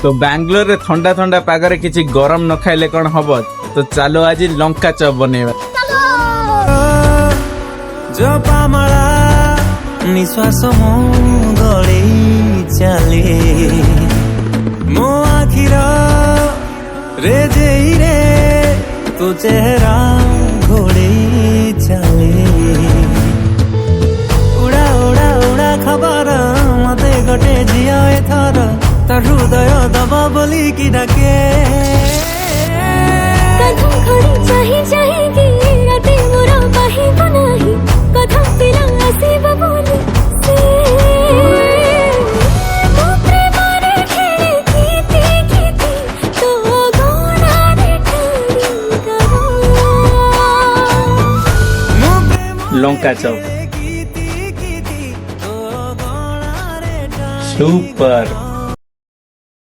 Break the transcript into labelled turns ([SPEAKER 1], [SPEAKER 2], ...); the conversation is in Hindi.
[SPEAKER 1] तो बैंगलोर रे ठंडा ठंडा पागरे किछि गरम न खाइले कौन हब। तो चलो आज लंका चप बनेवा।
[SPEAKER 2] जपामला निश्वास मो गले चले मो आखिर रे जेई रे तो चेहरा घोड़े चले उड़ा उड़ा उड़ा खबर मते गटे झिया एथर तार हृदय दबा बोली कि डाके
[SPEAKER 3] कथम खड़ी चाही चाही कि राते मोरा बाही बनाही कथम पिला आसीब बोली से तो प्रेमारे खेले कीती कीती तो गोणारे ठाड़ी करो
[SPEAKER 1] लंका चप सुपर।